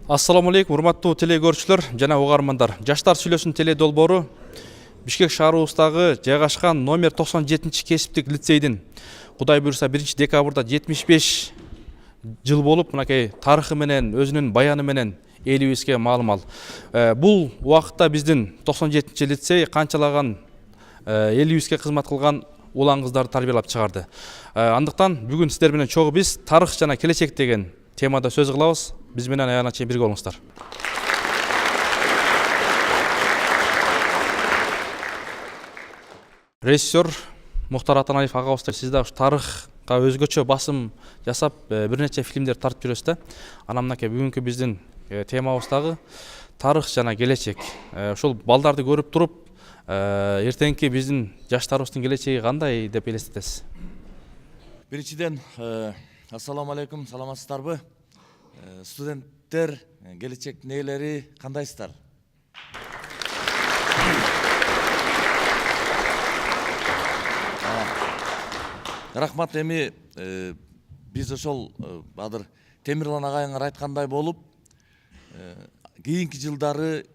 Ассаламу алейкум, урматтуу телегөрүүчүлөр жана угармандар. Жаштар сүйлөсүн теле долбоору Бишкек шаарыбыздагы жайгашкан номер 97 кесиптик лицейдин Кудай буйрса 1 декабрда 75 жыл болуп, мынакей тарыхы менен, өзүнүн баяны менен элибизге маалым ал. Бул убакытта биздин 97 лицей канчалаган элибизге кызмат кылган улан кыздарды тарбиялап чыгарды. Андыктан бүгүн сиздер менен чогуу биз тарых жана келечек деген темада сөз кылабыз. Биз менен аягына чейин бирге болуңуздар. Режиссер Мухтар Атанаев агабызда сиз да тарыхка өзгөчө басым жасап, бир нече фильмдер тартып жүрөсүз да. Анан мынакей бүгүнкү биздин темабыздагы тарых жана келечек. Ошол балдарды көрүп туруп, эртеңки биздин жаштарыбыздын келечеги кандай деп элестетесиз? Биринчиден, ассаламу алейкум, саламатсыздарбы? Студенттер, келечектин ээлери кандайсыздар? Рахмат. Эми биз ошол азыр Темирлан агайыңар айткандай болуп, кийинки жылдары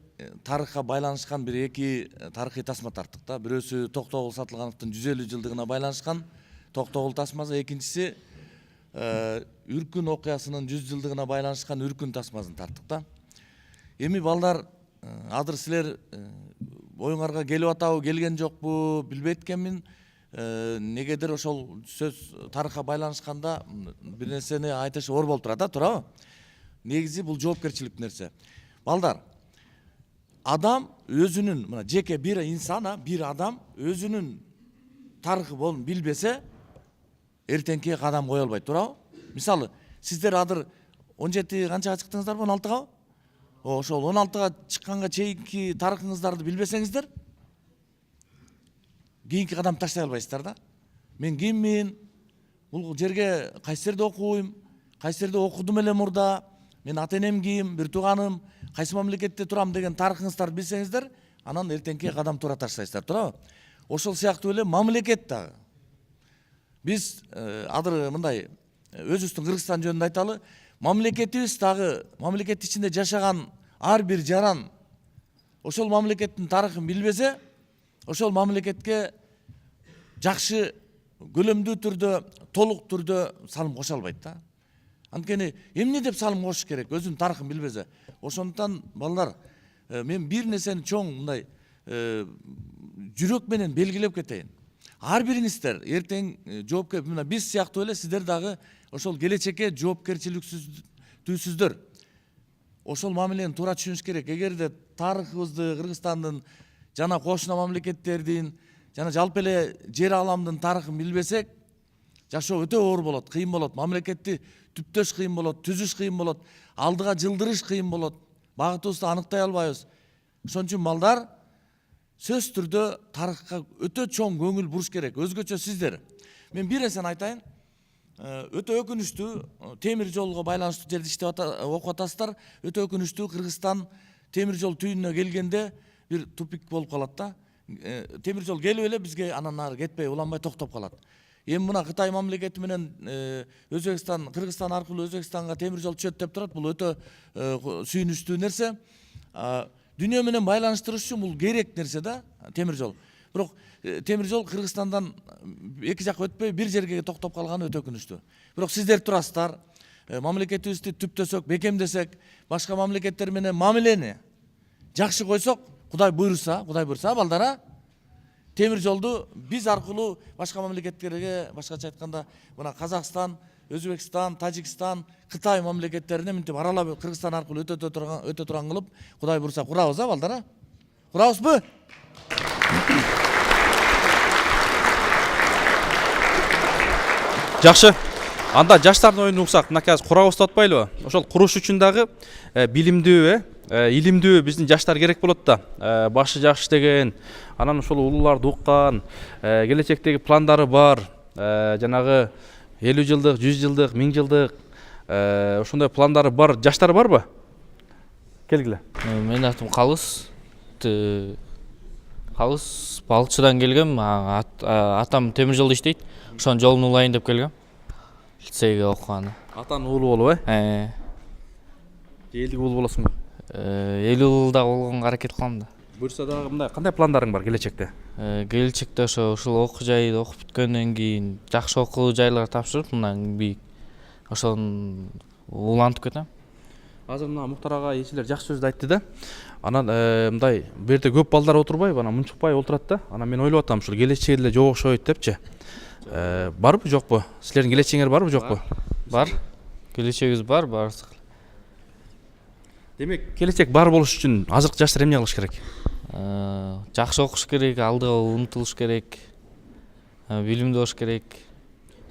тарыхка байланышкан бир эки тарыхый тасма тарттык да. Бирөөсү Токтогул Сатылгановдун 150 жылдыгына байланышкан Токтогул тасмасы, экинчиси Үркүн окуясынын 100 жылдыгына байланышкан Үркүн тасмасын тарттык да. Эми балдар, азыр силер оюңарга келип атабы, келген жокпу билбейт экенмин. Негедир ошол сөз тарыхка байланышканда бир нерсени айтыш оор болуп турат да, туурабы? Негизи бул жоопкерчилик нерсе. Балдар, адам өзүнүн, мына жеке бир инсан, бир адам өзүнүн тарыхы болуп билбесе, эртеңки кадам кое албайт, туурабы? Мисалы, сиздер азыр 17 канчага чыктыңыздар? 16га? Ошол 16га чыкканга чейинки тарыхыңыздарды билбесеңиздер, кийинки кадам таштай албайсыздар да. Мен киммин? Бул жерге кайсы жерде окуйм? Кайсы жерде окудум эле мурда? Мен ата-энем ким? Бир тууганым кайсы мамлекетте турам деген тарыхыңыздарды билсеңиздер, анан эртеңки кадам туура таштайсыздар, туурабы? Ошол сыяктуу эле мамлекет дагы. Биз азыр мындай өзүбүздүн Кыргызстан жөнүндө айталы, мамлекетибиз дагы, мамлекет ичинде жашаган ар бир жаран ошол мамлекеттин тарыхын билбесе, ошол мамлекетке жакшы көлөмдүү түрдө, толук түрдө салым кошо албайт да. Анткени эмне деп салым кошуш керек, өзүнүн тарыхын билбесе? Ошондуктан балдар, мен бир нерсени чоң мындай жүрөк менен белгилеп кетейин. Ар бириңиздер эртең жоопкер, мына биз сыяктуу эле сиздер дагы ошол келечекке жоопкерчиликтүүсүздөр. Ошол мамилени туура түшүнүш керек. Эгерде тарыхыбызды, Кыргызстандын жана кошуна мамлекеттердин жана жалпы эле жер аламдын тарыхын билбесек, жашоо өтө оор болот, кыйын болот. Мамлекетти түптөш кыйын болот, түзүш кыйын болот, алдыга жылдырыш кыйын болот. Багытыбызды аныктай албайбыз. Ошон үчүн балдар, сөз түрдө тарыхка өтө чоң көңүл буруш керек. Өзгөчө сиздер. Мен бир нерсени айтайын. Өтө өкүнүчтүү, темир жолго байланыштуу жерде иштеп окуп атасыздар. Өтө өкүнүчтүү, Кыргызстан темир жол түйүнүнө келгенде бир тупик болуп калат да. Темир жол келип эле бизге анан ары кетпей, уланбай токтоп калат. Эми мына Кытай мамлекети менен Өзбекстан, Кыргызстан аркылуу Өзбекстанга темир жол түшөт деп турат. Бул өтө сүйүнүчтүү нерсе. Дүйнө менен байланыштырыш үчүн бул керек нерсе да, темир жол. Бирок темир жол Кыргызстандан эки жак өтпөй бир жерге токтоп калганы өтө өкүнүчтүү. Бирок сиздер турасыздар, мамлекетибизди түптөсөк, бекемдесек, башка мамлекеттер менен мамилени жакшы койсок, Кудай буйрса балдара, темир жолду биз аркылуу башка мамлекеттерге, башкача айтканда, мына Казакстан, Өзбекстан, Тажикстан, Кытай мамлекеттерине мынтип аралап Кыргызстан аркылуу өтө турган кылып, Кудай буйрса курабыз, балдара? Курабызбы? Жакшы. Анда жаштардын оюн уксак, мынакей курабыз деп атпайлыбы? Ошол куруш үчүн дагы билимдүү, илимдүү биздин жаштар керек болот да. Башы жакшы деген, анан ошол улууларды уккан, келечектеги пландары бар, жанагы 50 жылдык, 100 жылдык, 1000 жылдык, ошондой пландары бар жаштар барбы? Келгиле. Менин атым Калыс. Балыкчыдан келгем. Атам темир жолдо иштейт. Ошонун жолун улайын деп келгем. Лицейге окуганы. Атанын уулу болуп, элдик уул болосуңбу? 50 жылда болгонго аракет кылам да. Буюрса дагы мындай кандай пландарың бар келечекте? Келечекте ушул окуу жайды окуп бүткөндөн кийин жакшы окуу жайлар тапшырып, мындан бийик ошон улантып кетем. Азыр мына Муктар ага эчелер жакшы сөздү айтты да. Анан мындай бу жерде көп балдар отурбайбы, анан мунчукпай отурат да. Анан мен ойлоп атам, ушул келечеги эле жок окшойт депчи. Барбы жокпу? Силердин келечегиңер барбы жокпу? Бар. Келечегибиз бар, барыбыз. Демек, келечек бар болуш үчүн азыркы жаштар эмне кылыш керек? Жакшы окуш керек, алдыга умтулуш керек, билимдүү болуш керек.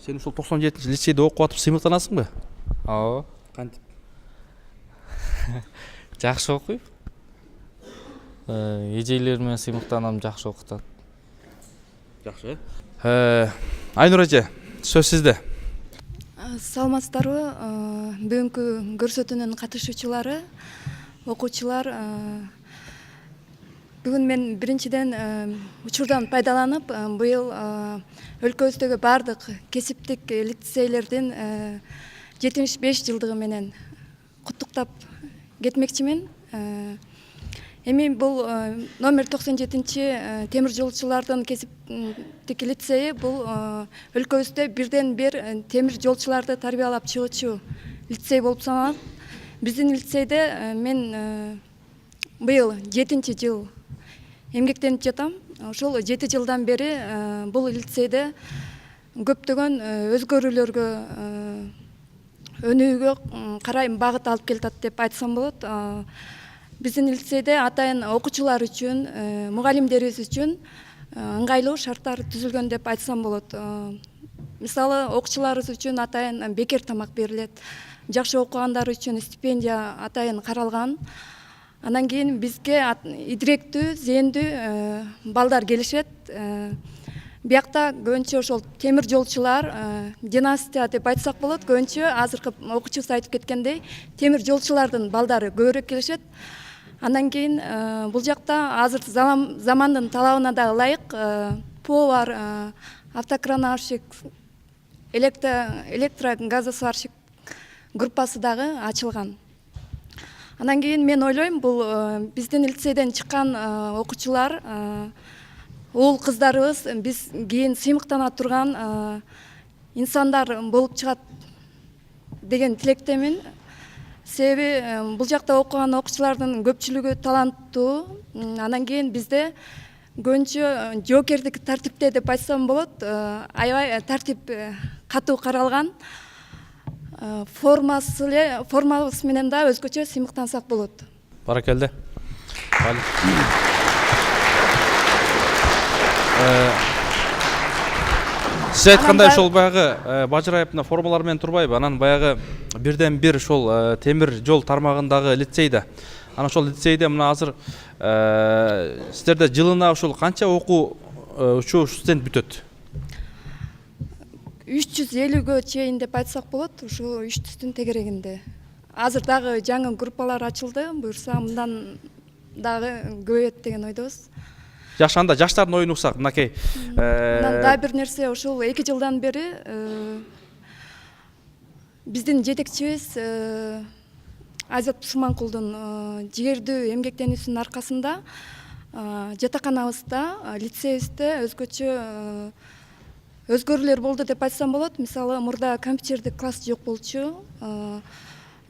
Сен ушул 97-чи лицейде окуп атып сыймыктанасыңбы? Ооба. Кантип? Жакшы окуйм. Эжейлер менен сыймыктанам, жакшы окутат. Жакшы. Айнур эже, сөз сизде. Саламатсыздарбы? Бүгүнкү көрсөтүүнүн катышуучулары, окуучулар, бүгүн мен биринчиден учурдан пайдаланып, быйыл өлкөбүздөгү баардык кесиптик лицейлердин 75 жылдыгы менен куттуктап кетмекчимин. Эми бул номер 97-чи темир жолчулардын кесиптик лицейи бул өлкөбүздө бирден бир темир жолчуларды тарбиялап чыгуучу лицей болуп саналат. Биздин лицейде мен быйыл 7-чи жыл эмгектенип жатам. Ошол 7 жылдан бери бул лицейде көптөгөн өзгөрүүлөргө, өнүүгө карай багыт алып келатат деп айтсам болот. Биздин лицейде атайын окуучулар үчүн, мугалимдерибиз үчүн ыңгайлуу шарттар түзүлгөн деп айтсам болот. Мисалы, окуучуларыбыз үчүн атайын бекер тамак берилет. Жакшы окугандар үчүн стипендия атайын каралган. Анан кийин бизге идиректүү, зээндүү балдар келишет. Биякта көбүнчө ошол темир жолчулар, династия деп айтсак болот. Көбүнчө азыркы окуучубуз айтып кеткендей, темир жолчулардын балдары көбүрөөк келишет. Андан кийин бул жакта азыр замандын талабына да ылайык повар, автокранарщик, электрогазосварщик группасы дагы ачылган. Андан кийин мен ойлойм, бул биздин лицейден чыккан окуучулар, уул кыздарыбыз биз кийин сыймыктана турган инсандар болуп чыгат деген тилектемин. Себеби бул жакта окуган окуучулардын көпчүлүгү таланттуу. Анан кийин бизде көбүнчө жоокердик тартипте деп айтсам болот. Аябай тартип катуу каралган. Формабыз менен да өзгөчө сыймыктансак болот. Баракелде. Сиз айткандай ошол баягы бажырайып мына формалар менен турбайбы? Анан баягы бирден бир ошол темир жол тармагындагы лицейде. Анан ошол лицейде мына азыр сиздерде жылына ошол канча окуучу студент бүтөт? 350гө чейин деп айтсак болот, ушу 300-тün тегерегинде. Азыр дагы жаңы группалар ачылды, буюрса мындан дагы көбөйөт деген ойдобуз. Жакшы, анда жаштардын оюн уксак, мынакей. Мындан да бир нерсе, ошол 2 жылдан бери биздин жетекчибиз Азат Пусманкулдун жигердүү эмгектенүүсүнүн аркасында жатаканабызда, лицейибизде өзгөчө өзгөрүүлөр болду деп айтсам болот. Мисалы, мурда компьютердик класс жок болчу.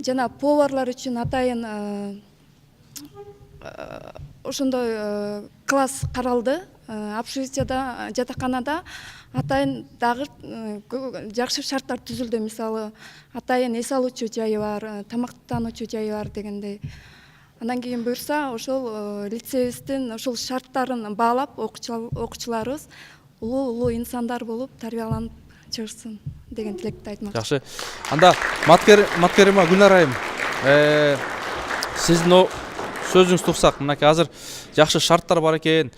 Жана поварлар үчүн атайын ошондой класс каралды. Общежитияда, жатаканада атайын дагы жакшы шарттар түзүлдү. Мисалы, атайын эс алуучу жайы бар, тамактануучу жайы бар дегендей. Андан кийин буюрса, ошол лицейибиздин ошол шарттарын баалап, окуучуларыбыз улуу инсандар болуп тарбияланып чыгышсын деген тилекти айтмакчы. Жакшы. Анда Маткерима Гүлнар айым, сиздин сөзүңүздү уксак, мынакей азыр жакшы шарттар бар экен.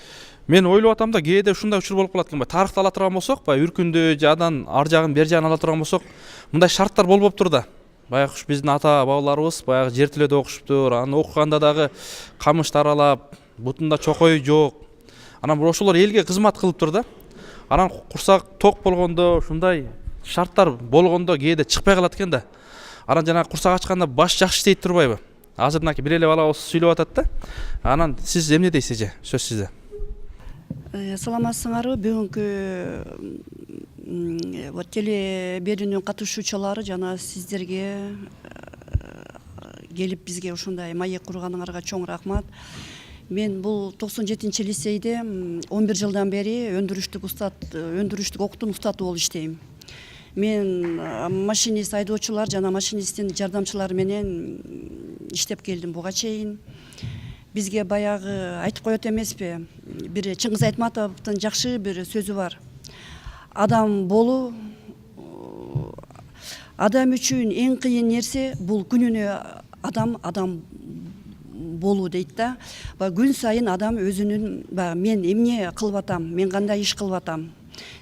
Мен ойлоп атам да, кээде ушундай учур болуп калат экен. Тарыхты ала турган болсок, баягы Үркүндү жадан ар жагын бер жагын ала турган болсок, мындай шарттар болбоптур да. Баягы биздин ата бабаларыбыз баягы жер тилөдө окушуптур. Анан окуганда дагы камыш таралап, бутунда чокой жок. Анан ошолор элге кызмат кылыптыр да. Анан курсак ток болгондо, ушундай шарттар болгондо кээде чыкпай калат экен да. Анан жана курсак ачканда баш жакшы иштейт турбайбы? азыр мынакей бир эле бала сүйлөп атат да. Анан сиз эмне дейсиз эже? Сөз сизде. Саламатсыңарбы? Бүгүнкү вот теле берүүнүн катышуучулары жана сиздерге келип бизге ушундай маек курганыңарга чоң рахмат. Мен бул 97 лицейде 11 жылдан бери өндүрүштүк окуттун устаты болуп иштейм. Мен машинист айдоочулар жана машинисттин жардамчылары менен иштеп келдим буга чейин. Бизге баягы айтып коет эмеспи? Бир Чыңгыз Айтматовдун жакшы бир сөзү бар. Адам болуу адам үчүн эң кыйын нерсе бул күнүнө адам болуу дейт да. Күн сайын адам өзүнүн мен эмне кылып атам, мен кандай иш кылып атам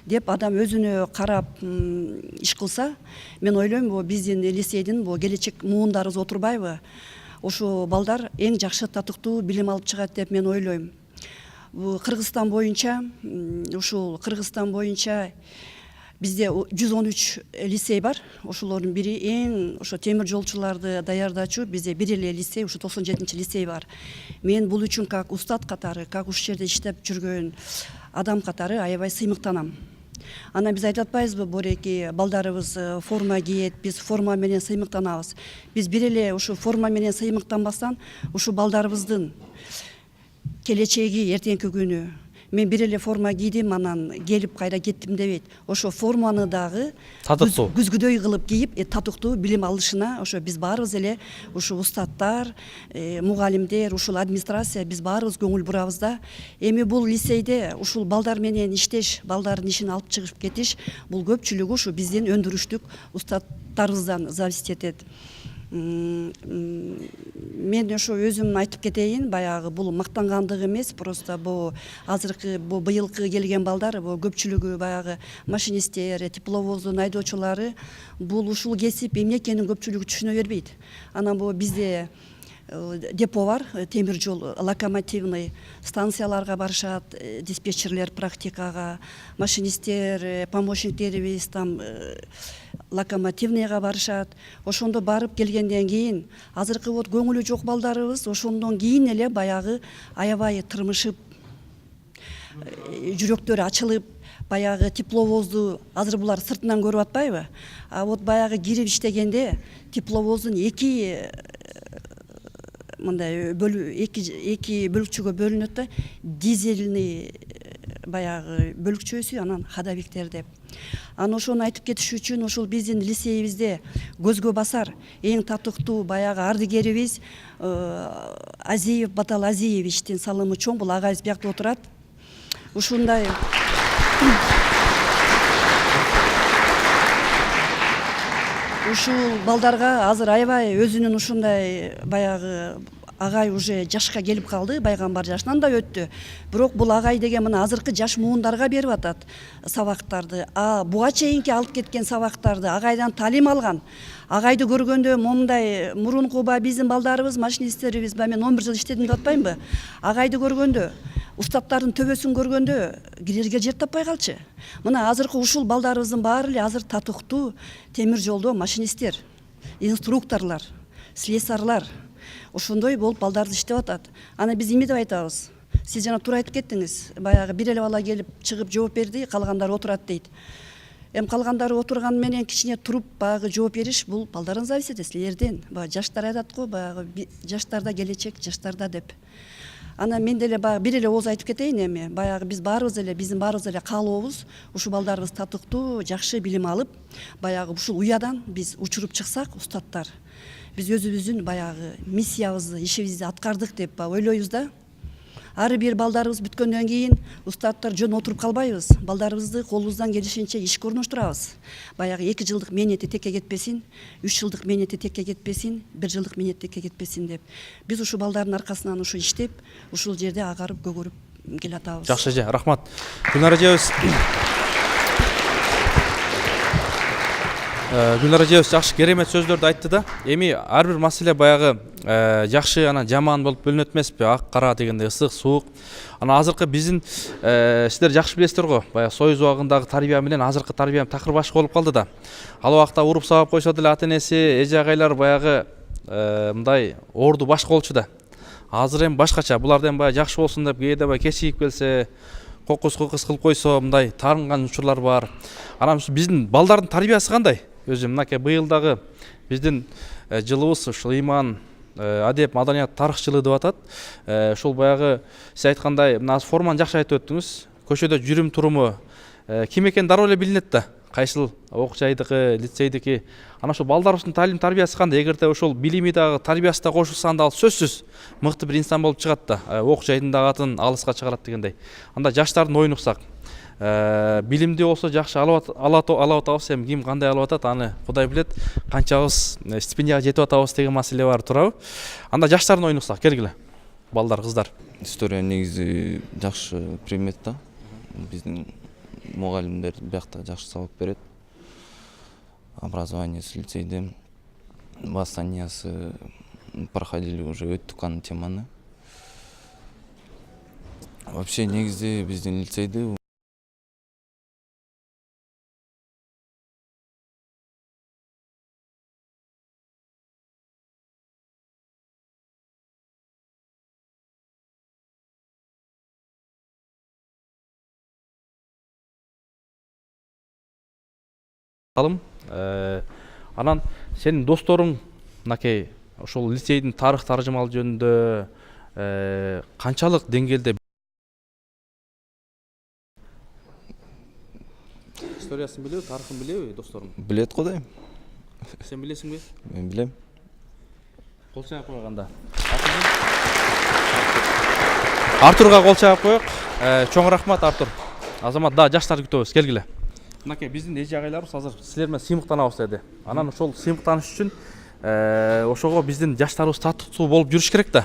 деп адам өзүнө карап иш кылса, мен ойлойм биздин лицейдин келечек муундарыбыз отурбайбы? Ошо балдар эң жакшы татыктуу билим алып чыгат деп мен ойлойм. Кыргызстан боюнча бизде 113 лицей бар. Ошолордун бири эң ошо темир жолчуларды даярдачу бизде бир эле лицей, ошо 97 лицей бар. Мен бул үчүн как устат катары, как ушул жерде иштеп жүргөн адам катары аябай сыймыктанам. Ана биз айтып атпайбызбы, бореки балдарыбыз форма кийет, биз форма менен сыймыктанабыз. Биз бир эле ушу форма менен сыймыктанбастан, ушу балдарыбыздын келечеги эртеңки күнү мен бир эле форма кийдим, анан келип кайра кеттим дебейт. Ошо форманы дагы күзгүдөй кылып кийип, татыктуу билим алышына ошо биз баарыбыз эле ушу устаттар, мугалимдер, ушул администрация биз баарыбыз көңүл бурабыз да. Эми бул лицейде ушул балдар менен иштеш, балдардын ишин алып чыгып кетиш, бул көпчүлүгү ушу биздин өндүрүштүк устаттарыбыздан зависит этет. Мен ошо өзүм айтып кетейин, баягы бул мактангандык эмес, просто азыркы быйылкы келген балдар көпчүлүгү баягы машинисттер, тепловоздун айдоочулары бул ушул кесип эмне экенин көпчүлүгү түшүнө бербейт. Анан бизде депо бар, темир жол локомотивный станцияларга барышат, диспетчерлер практикага, машинисттер, помощниктерибиз там локомотивныйга барышат. Ошондо барып келгенден кийин азыркы көңүлү жок балдарыбыз ошондон кийин эле баягы аябай тырмышып, жүрөктөрү ачылып, баягы тепловозду азыр булар сыртынан көрүп атпайбы? А баягы кирип иштегенде тепловоздун эки бөлүкчөгө бөлүнөт да, дизельный баягы бөлүкчөсү, анан ходовиктер деп. Аны ошону айтып кетиш үчүн ошол биздин лицейибизде көзгө басар эң татыктуу баягы ардыгерибиз Азиев Батал Азиевичтин салымы чоң, бул агайыбыз биякта отурат. Ушундай ушул балдарга азыр аябай өзүнүн ушундай баягы агай уже жашка келип калды, пайгамбар жашынан да өттү. Бирок бул агай деген мына азыркы жаш муундарга берип атат сабактарды. Буга чейинки алып кеткен сабактарды агайдан талим алган. Агайды көргөндө момундай мурунку биздин балдарыбыз, машинисттерибиз, мен 11 жыл иштедим деп атпаймынбы? Агайды көргөндө, устаттардын төбөсүн көргөндө кирерге жер таппай калчу. Мына азыркы ушул балдарыбыздын баары эле азыр татыктуу темир жолдо машинисттер, инструкторлор, слесарлар ошондой болуп балдарды иштеп атат. Ана биз эмне деп айтабыз? Сиз жана туура айтып кеттиңиз. Баягы бир эле бала келип чыгып жооп берди, калгандары отурат дейт. Калгандары отурган менен кичине туруп баягы жооп бериш, бул балдардан зависит этет, силерден. Жаштар айтат го, баягы жаштарда келечек, жаштарда деп. Ана мен деле бир эле ооз айтып кетейин эми. Баягы биздин баарыбыз эле каалообуз ушу балдарыбыз татыктуу, жакшы билим алып, баягы ушул уядан биз учуруп чыксак, устаттар. Биз өзүбүздүн баягы миссиябызды, ишибизди аткардык деп ойлойбуз да. Ары бир балдарыбыз бүткөндөн кийин устаттар жөн отуруп калбайбыз. Балдарыбызды колубуздан келишинче ишке орноштурабыз. Баягы 2 жылдык мээнети текке кетпесин, 3 жылдык мээнети текке кетпесин, 1 жылдык мээнети текке кетпесин деп. Биз ушу балдардын аркасынан ушу иштеп, ушул жерде агарып, көгөрүп келатабыз. Жакшы эже, рахмат. Гүлнар эжебиз Гүлнар эжебиз жакшы керемет сөздөрдү айтты да. Эми ар бир маселе баягы жакшы анан жаман болуп бөлүнөт эмеспи? Ак кара дегенде ысык, суук. Анан азыркы биздин сиздер жакшы билесиздер го, баягы союз убагындагы тарбия менен азыркы тарбия такыр башка болуп калды да. Ал убакта уруп сабап койсо деле ата энеси, эже агайлар баягы мындай орду башка болчу да. Азыр эми башкача. Буларда эми баягы жакшы болсун деп кээде баягы кечигип келсе, кокус кылып койсо мындай таарынган учурлар бар. Анан биздин балдардын тарбиясы кандай? Өзү мынакей быйыл дагы биздин жылыбыз ушул ыйман, адеп, маданият, тарых жылы деп атат. Ошол баягы сиз айткандай мына форманы жакшы айтып өттүңүз. Көчөдө жүрүм туруму ким экени дароо эле билинет да. Кайсыл окуу жайдыкы, лицейдики. Анан ошол балдарыбыздын талим тарбиясы кандай? Эгерде ошол билими дагы, тарбиясы да кошулса, анда ал сөзсүз мыкты бир инсан болуп чыгат да. Окуу жайдын дагы атын алыска чыгарат дегендей. Анда жаштардын оюн уксак, билимди болсо жакшы алып атабыз, эми ким кандай алып атат, аны Кудай билет. Канчабыз стипендияга жетип атабыз деген маселе бар турабы? Анда жаштардын оюн уксак, келгиле. Балдар, кыздар. История негизи жакшы предмет да. Биздин мугалимдер биякта жакшы сабак берет. Образованиясы лицейде, восстаниясы проходили уже өттүк аны теманы. Вообще негизи биздин лицейде Алым, анан сенин досторуң мынакей ошол лицейдин тарых таржымал жөнүндө канчалык деңгээлде историясын билеби, тарыхын билеби досторуң? билет го дейм. Сен билесиңби? Мен билем. Кол чаап койганда. Артурга кол чаап коек. Чоң рахмат Артур. Азамат, да жаштарды күтөбүз, келгиле. Мынакей биздин эже агайларыбыз азыр силер менен сыймыктанабыз деди. Анан ошол сыймыктаныш үчүн ошого биздин жаштарыбыз татыктуу болуп жүрүш керек да.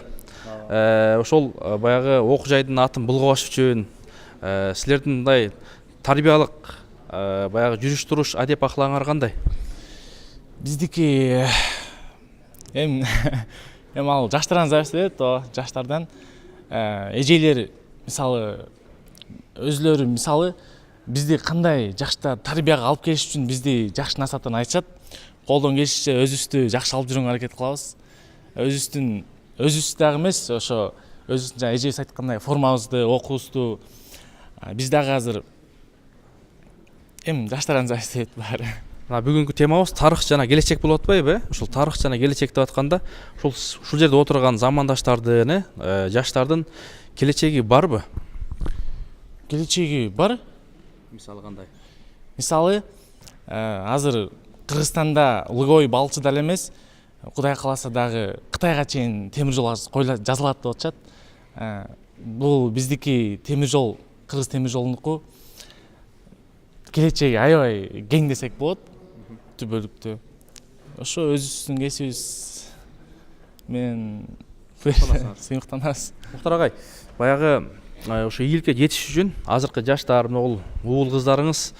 Ошол баягы окуу жайдын атын булгабаш үчүн силердин мындай тарбиялык баягы жүрүш туруш, адеп акылаңар кандай? Биздики эми ал жаштардан зависит этет, жаштардан эжелер мисалы өзлөрү мисалы бизди кандай жакшы тарбияга алып келиш үчүн бизди жакшы насааттан айтышат. Колдон келишинче өзүбүздү жакшы алып жүргөнгө аракет кылабыз. Өзүбүз дагы эмес, ошо өзүбүздүн жана эжебиз айткандай формабызды, окуубузду биз дагы азыр эми жаштардан зависит баары. Бүгүнкү темабыз тарых жана келечек болуп атпайбы? Ушул тарых жана келечек деп атканда, ушул жерде отурган замандаштардын, жаштардын келечеги барбы? Келечеги бар. Мисалы кандай? Мисалы азыр Кыргызстанда Лыгой балчы деле эмес, Кудай кааласа дагы Кытайга чейин темир жол жазылат деп атышат. Бул биздики темир жол, Кыргыз темир жолунуку келечеги аябай кең десек болот. Түбөлүктүү. Ошо өзүбүздүн кесибиз менен сыймыктанабыз. Мухтар агай, баягы ошо ийгиликке жетиш үчүн азыркы жаштар, уул кыздарыңыз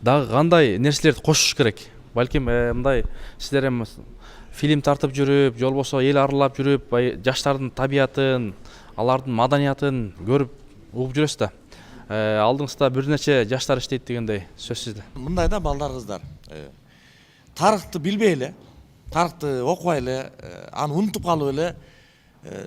дагы кандай нерселерди кошуш керек? Балким мындай сиздер эми фильм тартып жүрүп, же болбосо эл аралап жүрүп, жаштардын табиятын, алардын маданиятын көрүп, угуп жүрөсүз да. Алдыңызда бир нече жаштар иштейт дегендей сөзсүз да. Мындай да балдар, кыздар. Тарыхты билбей эле, тарыхты окубай эле, аны унутуп калып эле,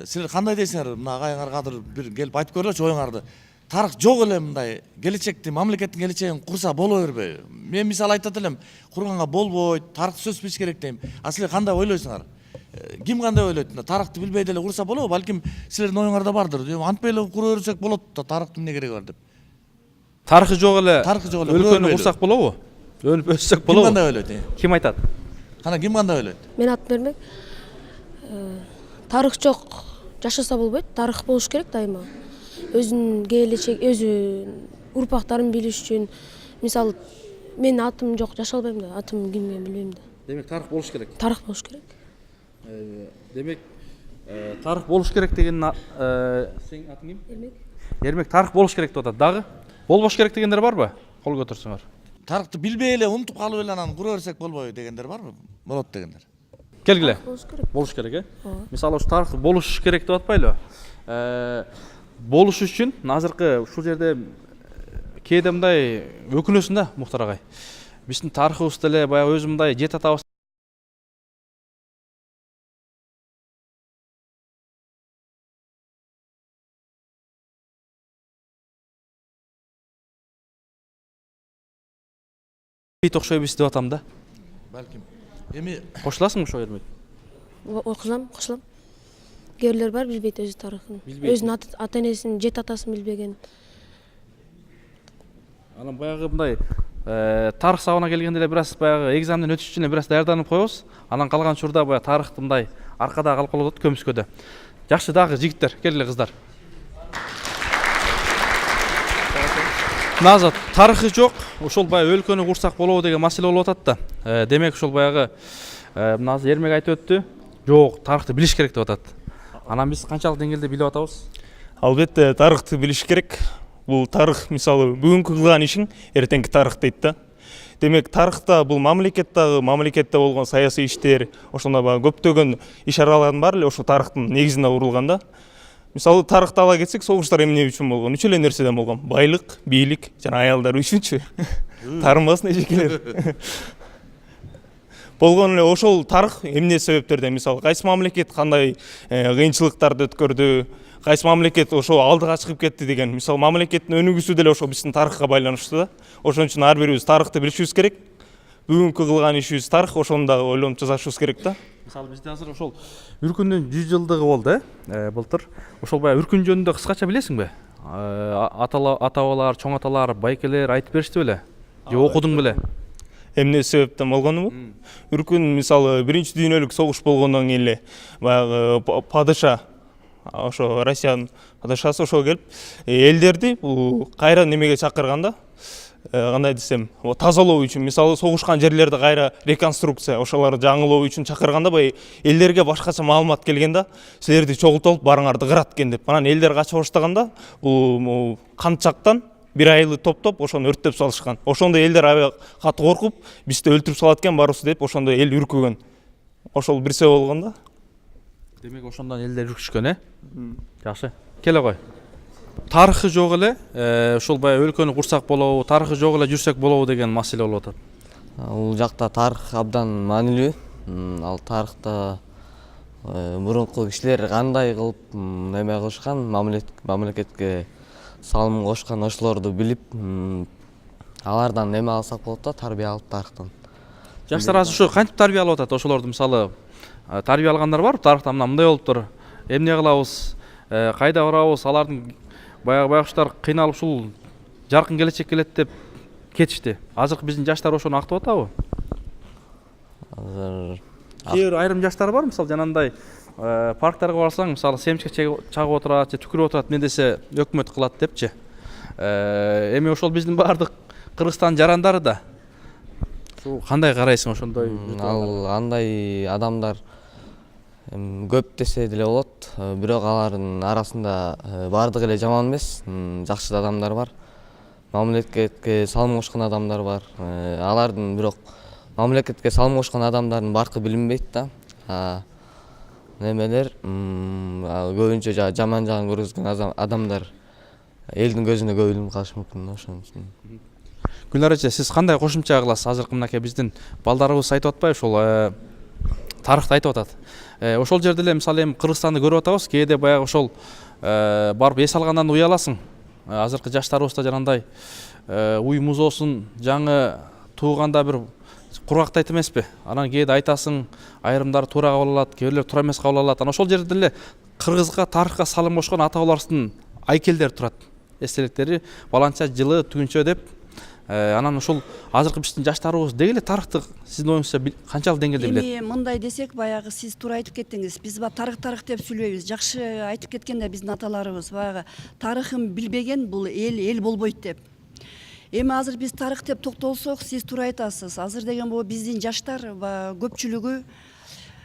силер кандай дейсиңер? Мына агайыңарга бир келип айтып көрөлүчү оюңарды. Тарых жок эле мындай келечекти, мамлекеттин келечегин курса боло бербейби? Мен мисалы айтат элем, курганга болбойт, тарыхты сөз билиш керек дейм. А силер кандай ойлойсуңар? Ким кандай ойлойт? Тарыхты билбей деле курса болобу? Балким силердин оюңарда бардыр. Антпай эле кура берсек болот да, тарыхтын эмне кереги бар деп. Тарыхы жок эле өлкөнү курсак болобу? Өнүп өссөк болобу? Ким кандай ойлойт? Ким айтат? Кана ким кандай ойлойт? Мен атын бермек. Тарых жок жашаса болбойт, тарых болуш керек дайыма. Өзүнүн келечек, өзү урпактарын билиш үчүн. Мисалы, мен атым жок, жашай албайм да, атым ким мен билбейм да. Демек тарых болуш керек. Тарых болуш керек. Демек тарых болуш керек деген сенин атың ким? Эрмек. Эрмек тарых болуш керек деп атат. Дагы болбош керек дегендер барбы? Кол көтөрсөңөр. Тарыхты билбей эле унутуп калып эле анан кура берсек болбойбу дегендер барбы? Болот дегендер. Келгиле. Болуш керек. Болуш керек, Мисалы ушу тарых болуш керек деп атпайлыбы? Болуш үчүн азыркы ушул жерде кээде мындай өкүнөсүң да, Мухтар агай. Биздин тарыхыбыз деле баягы өзү мындай жет атабыз Бейт окшойбуз деп атам да. Балким. Эми Кошуласыңбы ошо Эрмек? Кошулам. Кээ бирлер бар билбейт өзү тарыхын. Өзүнүн ата энесин, жет атасын билбеген. Анан баягы мындай тарых сабагына келгенде эле бир аз баягы экзаменден өтүш үчүн эле бир аз даярданып коебуз. Анан калган учурда баягы тарыхты мындай аркада калып калып атат көмүскөдө. Жакшы дагы жигиттер, келгиле кыздар. Назат, тарыхы жок, ошол баягы өлкөнү курсак болобу деген маселе болуп атат да. Демек ошол баягы азыр Эрмек айтып өттү. Жок, тарыхты билиш керек деп атат. Анан биз канчалык деңгээлде билип атабыз? Албетте тарыхты билиш керек. Бул тарых мисалы бүгүнкү кылган ишиң эртеңки тарых дейт да. Демек тарыхта бул мамлекетте болгон саясий иштер, ошондой баягы көптөгөн иш аралардын баары эле ошо тарыхтын негизине курулган да. Мисалы тарыхты ала кетсек, согуштар эмне үчүн болгон? Үч эле нерседен болгон. Байлык, бийлик жана аялдар үчүнчү. Тарынбасын эжекелер. Болгон эле ошол тарых эмне себептерден, мисалы кайсы мамлекет кандай кыйынчылыктарды өткөрдү, кайсы мамлекет ошо алдыга чыгып кетти деген. Мисалы мамлекеттин өнүгүүсү деле ошо биздин тарыхка байланыштуу да. Ошон үчүн ар бирибиз тарыхты билишибиз керек. Бүгүнкү кылган ишибиз тарых, ошону дагы ойлонуп жасашыбыз керек да. Мисалы бизде азыр ошол Үркүндүн 100 жылдыгы болду, былтыр. Ошол баягы Үркүн жөнүндө кыскача билесиңби? Ата-бабалар, чоң аталар, байкелер айтып беришти беле? Же окудуң беле? Эмне себептен болгонубу? Үркүн мисалы биринчи дүйнөлүк согуш болгондон кийин эле баягы падыша, ошо Россиянын падышасы ошо келип элдерди бул кайра немеге чакырган да. Кандай десем, тазалоо үчүн, мисалы согушкан жерлерди кайра реконструкция, ошолорду жаңылоо үчүн чакырганда бай элдерге башкача маалымат келген да. Силерди чогултуп барыңарды кырат экен деп. Анан элдер кача баштаганда бул Кандчактан бир айылы топтоп ошону өрттөп салышкан. Ошондо элдер аябай катуу коркуп, бизди өлтүрүп салат экен барыбызды деп, ошондо эл үркүгөн. Ошол бир себеп болгон да. Демек ошондон элдер үркүшкөн, Жакшы. Келе кой. Тарыхы жок эле, ошол баягы өлкөнү курсак болобу, тарыхы жок эле жүрсөк болобу деген маселе болуп атат. Бул жакта тарых абдан маанилүү. Ал тарыхта мурунку кишилер кандай кылып неме кылышкан, мамлекетке салым кошкан, ошолорду билип, алардан неме алсак болот да, тарбия алып тарыхтан. Жаштар азыр ушу кантип тарбия алып атат? Ошолорду мисалы тарбия алгандар бар, тарыхта мындай болуптур. Эмне кылабыз? Кайда барабыз? Алардын баягы байкуштар кыйналып ушул жаркын келечек келет деп кетишти. Азыркы биздин жаштар ошону актап атабы? Азыр Кээ айрым жаштар бар, мисалы жанагындай парктарга барсаң, мисалы семчек чагып отурат же түкүрүп отурат, эмне десе өкмөт кылат депчи. Эми ошол биздин баардык Кыргызстан жарандары да. Ушул кандай карайсың ошондой? ал андай адамдар көп десе деле болот, бирок алардын арасында баардыгы эле жаман эмес, жакшы адамдар бар. Мамлекетке салым кошкон адамдар бар. Алардын бирок мамлекетке салым кошкон адамдардын баркы билинбейт да. Немелер көбүнчө жаман жагын көргөзгөн адамдар элдин көзүнө көп илинип калышы мүмкүн ошон үчүн. Гүлнар эже, сиз кандай кошумча кыласыз? Азыркы мынакей биздин балдарыбыз айтып атпайбы, ошол тарыхты айтып атат. Ошол жерде эле мисалы эми Кыргызстанды көрүп атабыз, кээде баягы ошол барып эс алгандан уяласың. Азыркы жаштарыбыз да жанагындай уй музоосун жаңы тууганда бир кургактайт эмеспи? Анан кээде айтасың, айрымдары туура кабыл алат, кээ бирлер туура эмес кабыл алат. Анан ошол жерде эле кыргызга, тарыхка салым кошкон ата-бабаларыбыздын айкелдери турат. Эстеликтери баланча жылы түгүнчө деп. Анан ошол азыркы биздин жаштарыбыз деги эле тарыхты сиздин оюңузча канчалык деңгээлде билет? Эми мындай десек, баягы сиз туура айтып кеттиңиз. Биз тарых деп сүйлөйбүз. Жакшы айтып кеткенде биздин аталарыбыз баягы тарыхын билбеген бул эл болбойт деп. Эми азыр биз тарых деп токтолсок, сиз туура айтасыз. Азыр деген бул биздин жаштар көпчүлүгү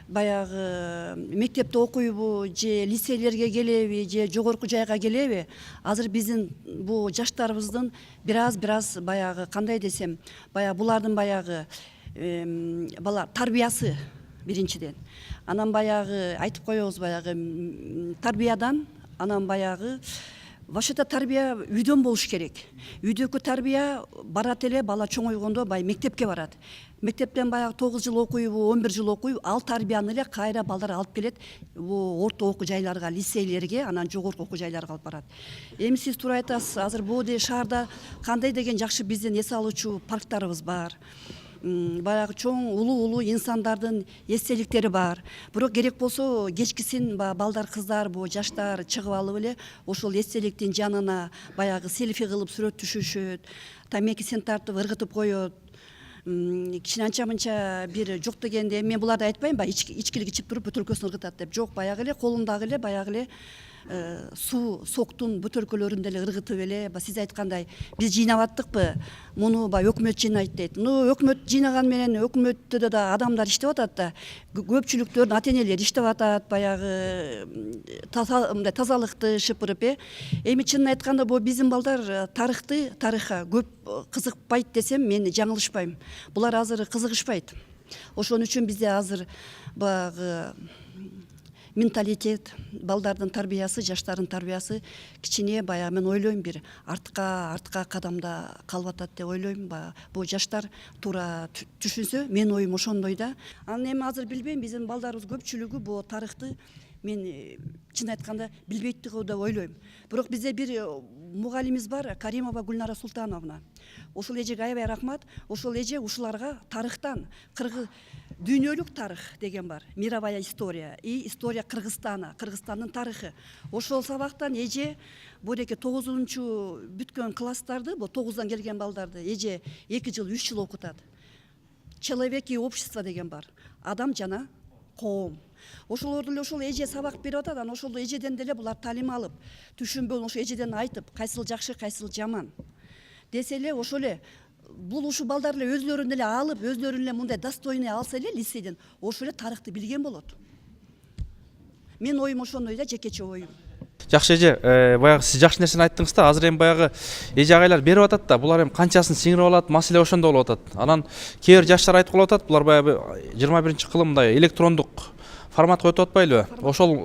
баягы мектепте окуйбу, же лицейлерге келеби, же жогорку жайга келеби? Азыр биздин бул жаштарыбыздын бир аз баягы кандай десем, баягы булардын баягы бала тарбиясы биринчиден. Анан баягы айтып коебуз, баягы тарбиядан, анан баягы вообще-то тарбия үйдөн болуш керек. Үйдөгү тарбия барат эле, бала чоңойгондо баягы мектепке барат. Мектептен баягы 9 жыл окуйбу, 11 жыл окуйбу, ал тарбияны эле кайра балдар алып келет орто окуу жайларга, лицейлерге, анан жогорку окуу жайларга алып барат. Эми сиз туура айтасыз, азыр бул шаарда кандай деген жакшы биздин эс алуучу парктарыбыз бар. Баягы чоң улуу инсандардын эстеликтери бар. Бирок керек болсо кечкисин балдар, кыздар, жаштар чыгып алып эле ошол эстеликтин жанына баягы селфи кылып сүрөт түшүшөт, тамекисин тартып ыргытып коет. Кичине анча мынча бир жок дегенде мен буларды айтпайм, ичкилик ичип туруп бөтөлкөсүн ыргытат деп. Жок, баягы эле колундагы эле баягы эле суу соктун бөтөлкөлөрүндө эле ыргытып эле, сиз айткандай биз жыйнап аттыкпы, муну өкмөт жыйнайт дейт. Өкмөт жыйнаган менен өкмөттө да адамдар иштеп атат да, көпчүлүктөрдүн ата энелери иштеп атат, баягы тазалыкты шыпырып. Эми чынын айтканда бул биздин балдар тарыхка көп кызыкпайт десем мен жаңылышпайм. Булар азыр кызыгышпайт. Ошон үчүн бизде азыр баягы менталитет, балдардын тарбиясы, жаштардын тарбиясы кичине баягы мен ойлойм бир артка кадамда калып атат деп ойлойм. Бул жаштар туура түшүнсө, менин оюм ошондой да. Анан эми азыр билбейм, биздин балдарыбыз көпчүлүгү бул тарыхты мен чын айтканда билбейт деп ойлойм. Бирок бизде бир мугалимибиз бар, Каримова Гүлнара Султановна. Ошол эжеге аябай рахмат. Ошол эже ушуларга тарыхтан дүйнөлүк тарых деген бар, мировая история и история Кыргызстана, Кыргызстандын тарыхы. Ошол сабактан эже буреке 9-чу бүткөн класстарды, бу 9-дан келген балдарды эже 2 жыл, 3 жыл окутат. Человек и общество деген бар, адам жана коом. Ошолорду эле ошол эже сабак берип атат, анан ошол эжеден деле булар талим алып, түшүнбөй ошол эжеден айтып, кайсыл жакшы, кайсыл жаман десе эле, ошол эле бул ушу балдар эле өзлөрүн эле алып, өзлөрүн эле мындай достойный алса эле лицейден, ошол эле тарыхты билген болот. Мен оюм ошондой да, жекече оюм. Жакшы эже, баягы сиз жакшы нерсени айттыңыз да. Азыр эми баягы эже агайлар берип атат да, булар эми канчасын сиңирип алат, маселе ошондо болуп атат. Анан кээ бир жаштар айтып калып атат, булар баягы 21-кылым мындай электрондук форматка өтүп атпайлыбы? Ошол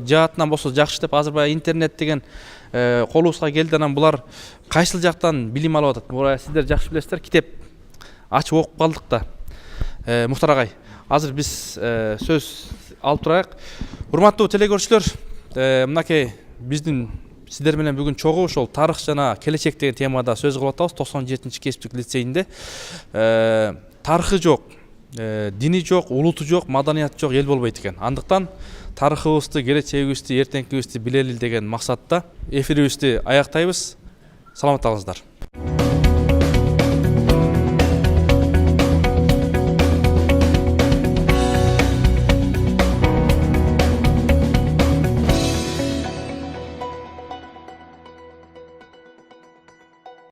жаатынан болсо жакшы деп, азыр баягы интернет деген колубузга келди, анан булар кайсыл жактан билим алып атат? Буга сиздер жакшы билесиздер, китеп ачып окуп калдык да. Мухтар агай, азыр биз сөз алып турайык. Урматтуу телекөрүүчүлөр, мынакей биздин сиздер менен бүгүн чогуу ошол тарых жана келечек деген темада сөз кылып атабыз. 97-чи кесиптик лицейинде тарыхы жок, дини жок, улуту жок, маданияты жок эл болбойт экен. Андыктан тарыхыбызды, келечегибизди, эртеңкибизди билели деген максатта эфирибизди аяктайбыз. Саламат калыңыздар.